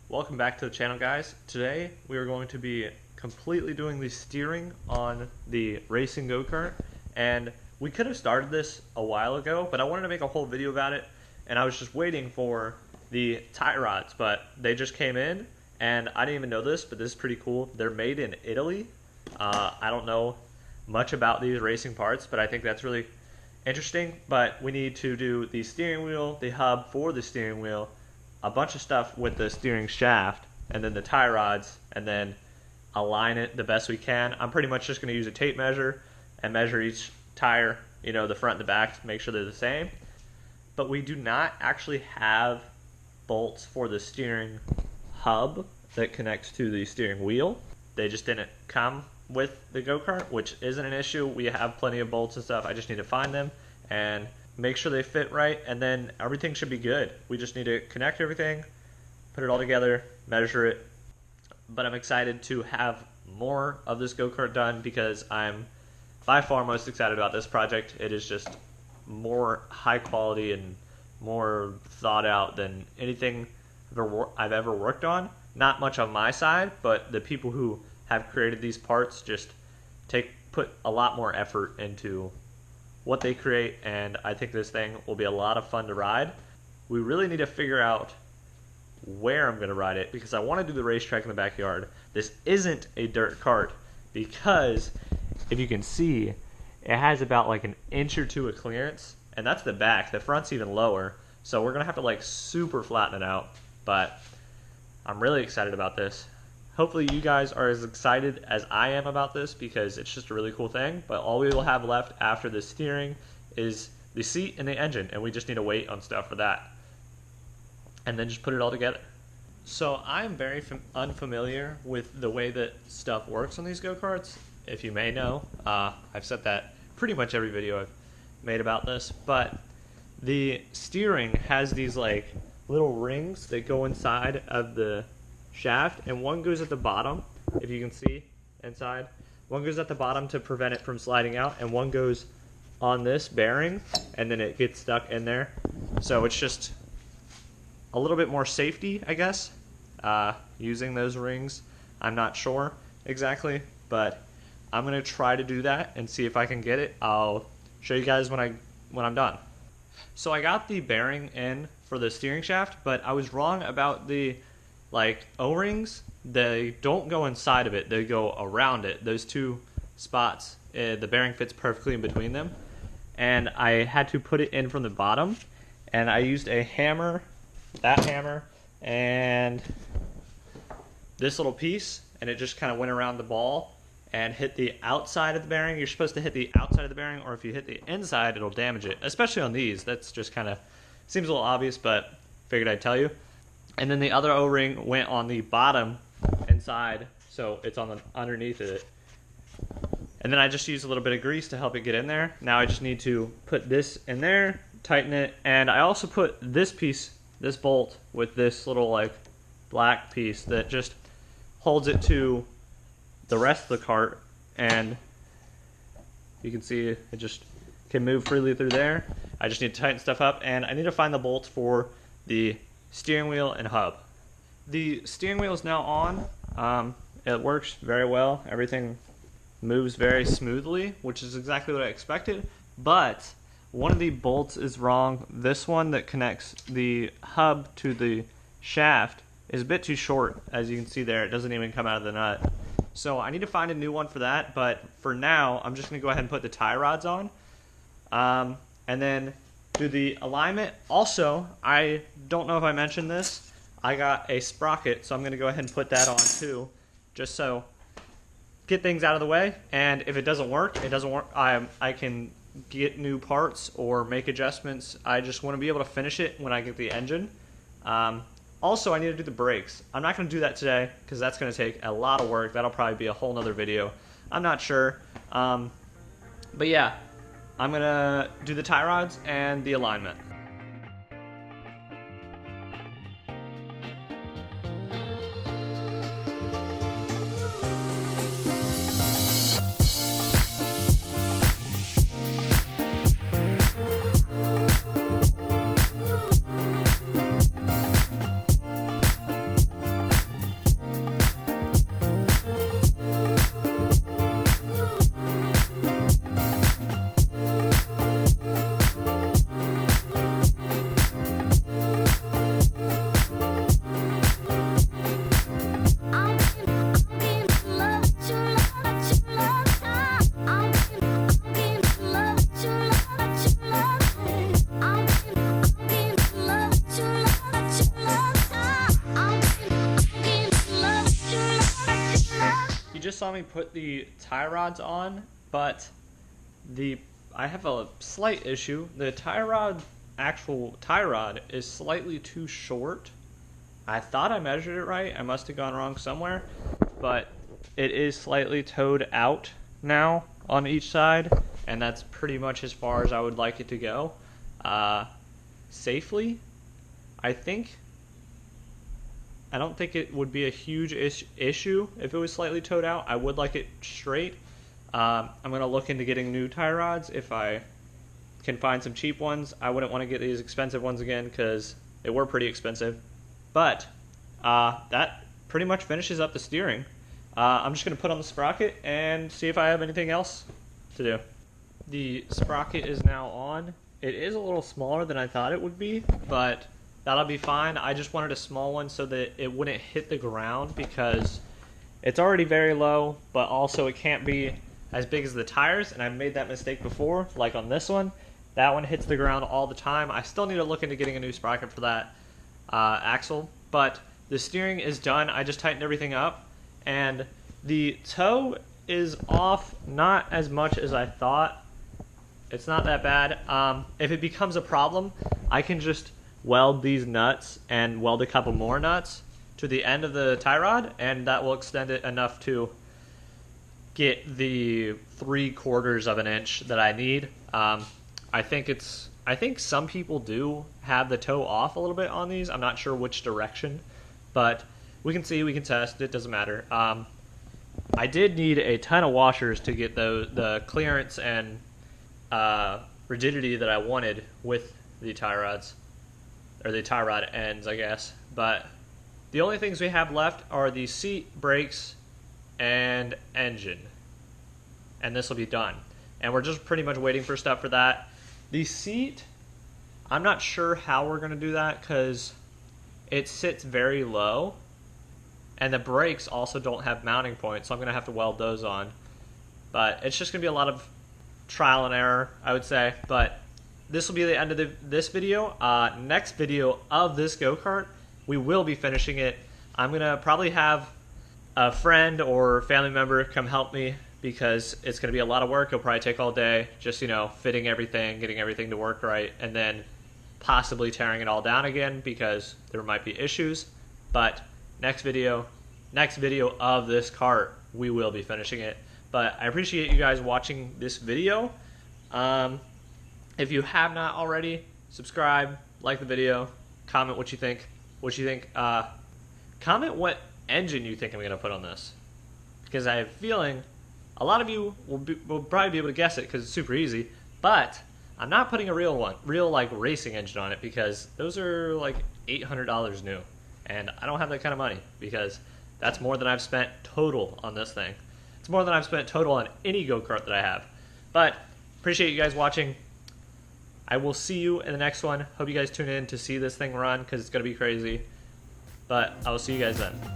Welcome back to the channel, guys. Today we are going to be completely doing the steering on the racing go-kart, and we could have started this a while ago, but I wanted to make a whole video about it, and I was just waiting for the tie rods, but they just came in, and I didn't even know this, but this is pretty cool. They're made in Italy. I don't know much about these racing parts, but I think that's really interesting. But we need to do the steering wheel, the hub for the steering wheel, a bunch of stuff with the steering shaft, and then the tie rods, and then align it the best we can. I'm pretty much just going to use a tape measure and measure each tire, the front and the back, to make sure they're the same. But we do not actually have bolts for the steering hub that connects to the steering wheel. They just didn't come with the go-kart, which isn't an issue. We have plenty of bolts and stuff. I just need to find them and make sure they fit right, and then everything should be good. We just need to connect everything, put it all together, measure it. But I'm excited to have more of this go-kart done because I'm by far most excited about this project. It is just more high quality and more thought out than anything I've ever worked on. Not much on my side, but the people who have created these parts just put a lot more effort into what they create, and I think this thing will be a lot of fun to ride. We really need to figure out where I'm going to ride it because I want to do the racetrack in the backyard. This isn't a dirt kart because if you can see, it has about like an inch or two of clearance, and that's the back. The front's even lower, so we're going to have to super flatten it out, but I'm really excited about this. Hopefully you guys are as excited as I am about this because it's just a really cool thing. But all we will have left after the steering is the seat and the engine, and we just need to wait on stuff for that. And then just put it all together. So I'm very unfamiliar with the way that stuff works on these go-karts. If you may know, I've said that pretty much every video I've made about this. But the steering has these little rings that go inside of the shaft, and one goes at the bottom, if you can see inside. One goes at the bottom to prevent it from sliding out, and one goes on this bearing, and then it gets stuck in there. So it's just a little bit more safety, I guess, using those rings. I'm not sure exactly, but I'm gonna try to do that and see if I can get it. I'll show you guys when I'm done. So I got the bearing in for the steering shaft, but I was wrong about the O-rings. They don't go inside of it, they go around it. Those two spots, the bearing fits perfectly in between them, and I had to put it in from the bottom, and I used a hammer, that hammer, and this little piece, and it just kind of went around the ball and hit the outside of the bearing. You're supposed to hit the outside of the bearing, or if you hit the inside, it'll damage it, especially on these. That's just kind of seems a little obvious, but figured I'd tell you. And then the other O-ring went on the bottom inside, so it's on the underneath of it. And then I just used a little bit of grease to help it get in there. Now I just need to put this in there, tighten it, and I also put this piece, this bolt, with this little black piece that just holds it to the rest of the cart, and you can see it just can move freely through there. I just need to tighten stuff up, and I need to find the bolts for the steering wheel and hub. The steering wheel is now on. It works very well. Everything moves very smoothly, which is exactly what I expected. But one of the bolts is wrong. This one that connects the hub to the shaft is a bit too short. As you can see there, it doesn't even come out of the nut. So I need to find a new one for that. But for now, I'm just going to go ahead and put the tie rods on. And then do the alignment. Also, I don't know if I mentioned this, I got a sprocket, so I'm going to go ahead and put that on too, just so get things out of the way. And if it doesn't work, it doesn't work. I can get new parts or make adjustments. I just want to be able to finish it when I get the engine. Also, I need to do the brakes. I'm not going to do that today because that's going to take a lot of work. That'll probably be a whole nother video. I'm not sure. But yeah, I'm going to do the tie rods and the alignment. just saw me put the tie rods on, but I have a slight issue. The actual tie rod is slightly too short. I thought I measured it right. I must have gone wrong somewhere, but it is slightly towed out now on each side, and that's pretty much as far as I would like it to go. Safely, I don't think it would be a huge issue if it was slightly towed out. I would like it straight. I'm going to look into getting new tie rods if I can find some cheap ones. I wouldn't want to get these expensive ones again because they were pretty expensive. But that pretty much finishes up the steering. I'm just going to put on the sprocket and see if I have anything else to do. The sprocket is now on. It is a little smaller than I thought it would be, but that'll be fine. I just wanted a small one so that it wouldn't hit the ground because it's already very low, but also it can't be as big as the tires, and I've made that mistake before, like on this one. That one hits the ground all the time. I still need to look into getting a new sprocket for that axle, but the steering is done. I just tightened everything up, and the toe is off, not as much as I thought. It's not that bad. If it becomes a problem, I can just weld these nuts and weld a couple more nuts to the end of the tie rod, and that will extend it enough to get the 3/4 of an inch that I need. I think some people do have the toe off a little bit on these. I'm not sure which direction, but we can see, we can test. It doesn't matter. I did need a ton of washers to get the clearance and rigidity that I wanted with the tie rods, or the tie rod ends, I guess. But the only things we have left are the seat, brakes, and engine, and this will be done. And we're just pretty much waiting for stuff for that. The seat, I'm not sure how we're going to do that because it sits very low, and the brakes also don't have mounting points, so I'm going to have to weld those on. But it's just going to be a lot of trial and error, I would say. But this will be the end of this video. Next video of this go-kart, we will be finishing it. I'm going to probably have a friend or family member come help me because it's going to be a lot of work. It'll probably take all day, just, fitting everything, getting everything to work right, and then possibly tearing it all down again because there might be issues. But next video of this kart, we will be finishing it. But I appreciate you guys watching this video. If you have not already, subscribe, like the video, comment what you think. Comment what engine you think I'm going to put on this, because I have a feeling a lot of you will probably be able to guess it because it's super easy, but I'm not putting a real like racing engine on it because those are like $800 new, and I don't have that kind of money because that's more than I've spent total on this thing. It's more than I've spent total on any go-kart that I have. But appreciate you guys watching. I will see you in the next one. Hope you guys tune in to see this thing run because it's going to be crazy. But I will see you guys then.